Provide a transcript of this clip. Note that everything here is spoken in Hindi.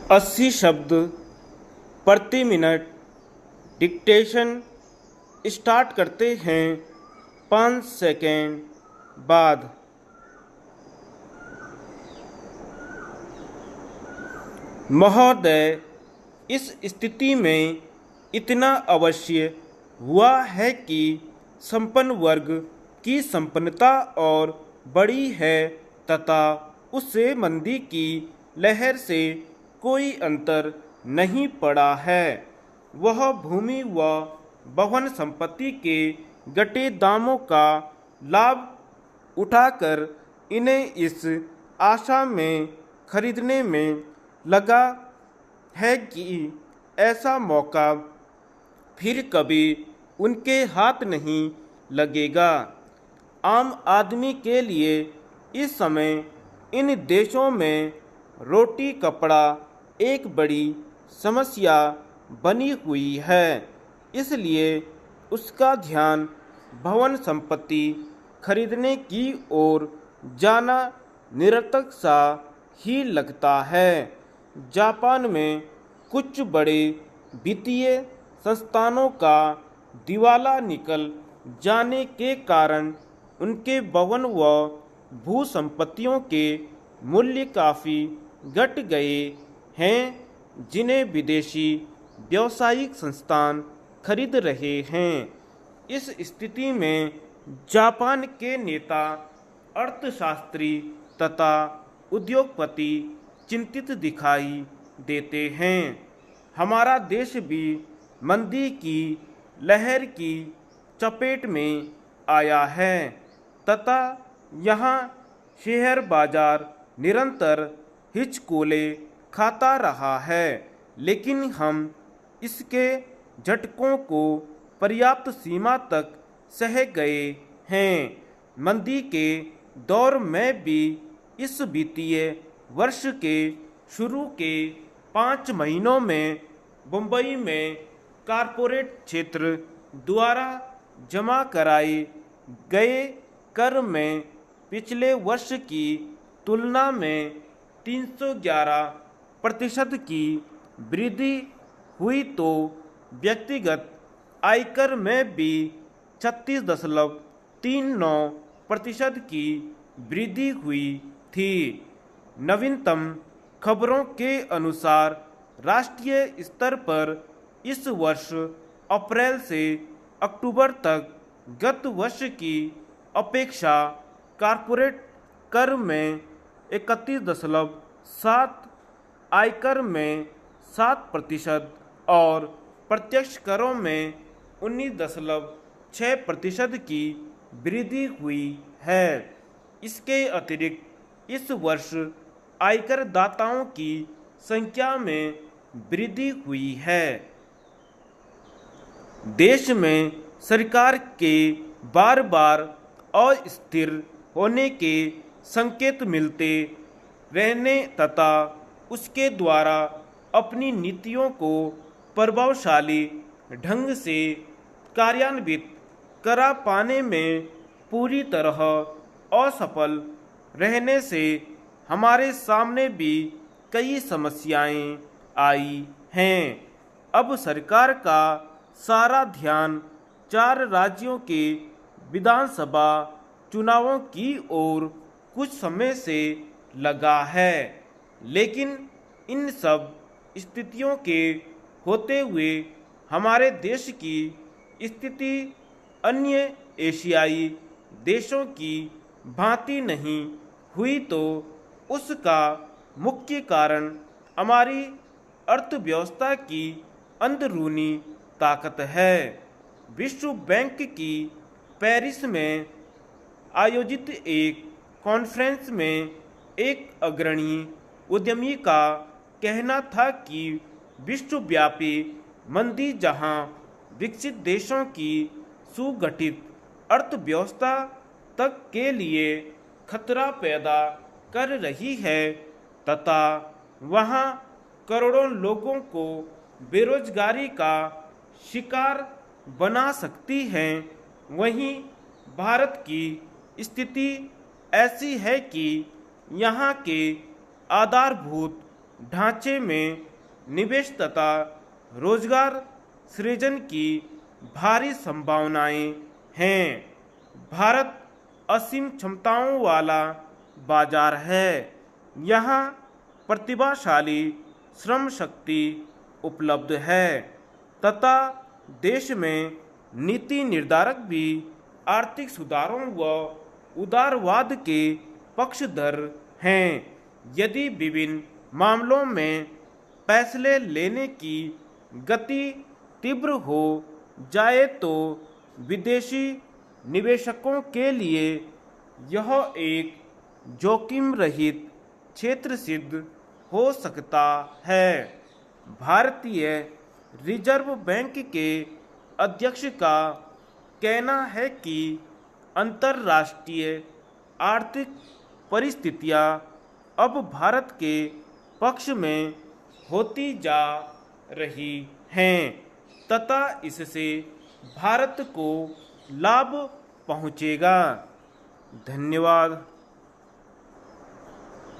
80 शब्द प्रति मिनट डिक्टेशन स्टार्ट करते हैं 5 सेकेंड बाद। महोदय, इस स्थिति में इतना अवश्य हुआ है कि संपन्न वर्ग की संपन्नता और बढ़ी है तथा उससे मंदी की लहर से कोई अंतर नहीं पड़ा है। वह भूमि व भवन संपत्ति के घटे दामों का लाभ उठाकर इन्हें इस आशा में खरीदने में लगा है कि ऐसा मौका फिर कभी उनके हाथ नहीं लगेगा। आम आदमी के लिए इस समय इन देशों में रोटी कपड़ा एक बड़ी समस्या बनी हुई है, इसलिए उसका ध्यान भवन संपत्ति खरीदने की ओर जाना निरर्थक सा ही लगता है। जापान में कुछ बड़े वित्तीय संस्थानों का दिवाला निकल जाने के कारण उनके भवन व भू संपत्तियों के मूल्य काफ़ी घट गए हैं, जिन्हें विदेशी व्यावसायिक संस्थान खरीद रहे हैं। इस स्थिति में जापान के नेता, अर्थशास्त्री तथा उद्योगपति चिंतित दिखाई देते हैं। हमारा देश भी मंदी की लहर की चपेट में आया है तथा यहाँ शेयर बाजार निरंतर हिचकोले खाता रहा है, लेकिन हम इसके झटकों को पर्याप्त सीमा तक सह गए हैं। मंदी के दौर में भी इस वित्तीय वर्ष के शुरू के 5 महीनों में मुंबई में कारपोरेट क्षेत्र द्वारा जमा कराए गए कर में पिछले वर्ष की तुलना में 311% की वृद्धि हुई, तो व्यक्तिगत आयकर में भी 36.39% की वृद्धि हुई थी। नवीनतम खबरों के अनुसार राष्ट्रीय स्तर पर इस वर्ष अप्रैल से अक्टूबर तक गत वर्ष की अपेक्षा कारपोरेट कर में 31.7%, आयकर में 7% और प्रत्यक्ष करों में 19.6% की वृद्धि हुई है। इसके अतिरिक्त इस वर्ष आयकर दाताओं की संख्या में वृद्धि हुई है। देश में सरकार के बार बार अस्थिर होने के संकेत मिलते रहने तथा उसके द्वारा अपनी नीतियों को प्रभावशाली ढंग से कार्यान्वित करा पाने में पूरी तरह असफल रहने से हमारे सामने भी कई समस्याएं आई हैं। अब सरकार का सारा ध्यान 4 राज्यों के विधानसभा चुनावों की ओर कुछ समय से लगा है, लेकिन इन सब स्थितियों के होते हुए हमारे देश की स्थिति अन्य एशियाई देशों की भांति नहीं हुई, तो उसका मुख्य कारण हमारी अर्थव्यवस्था की अंदरूनी ताकत है। विश्व बैंक की पेरिस में आयोजित एक कॉन्फ्रेंस में एक अग्रणी उद्यमी का कहना था कि विश्वव्यापी मंदी जहां विकसित देशों की सुगठित अर्थव्यवस्था तक के लिए खतरा पैदा कर रही है तथा वहां करोड़ों लोगों को बेरोजगारी का शिकार बना सकती है, वहीं भारत की स्थिति ऐसी है कि यहाँ के आधारभूत ढांचे में निवेश तथा रोजगार सृजन की भारी संभावनाएं हैं। भारत असीम क्षमताओं वाला बाजार है। यहाँ प्रतिभाशाली श्रम शक्ति उपलब्ध है तथा देश में नीति निर्धारक भी आर्थिक सुधारों व उदारवाद के पक्षधर हैं। यदि विभिन्न मामलों में फैसले लेने की गति तीव्र हो जाए तो विदेशी निवेशकों के लिए यह एक जोखिम रहित क्षेत्र सिद्ध हो सकता है। भारतीय रिजर्व बैंक के अध्यक्ष का कहना है कि अंतर्राष्ट्रीय आर्थिक परिस्थितियां अब भारत के पक्ष में होती जा रही हैं तथा इससे भारत को लाभ पहुंचेगा। धन्यवाद।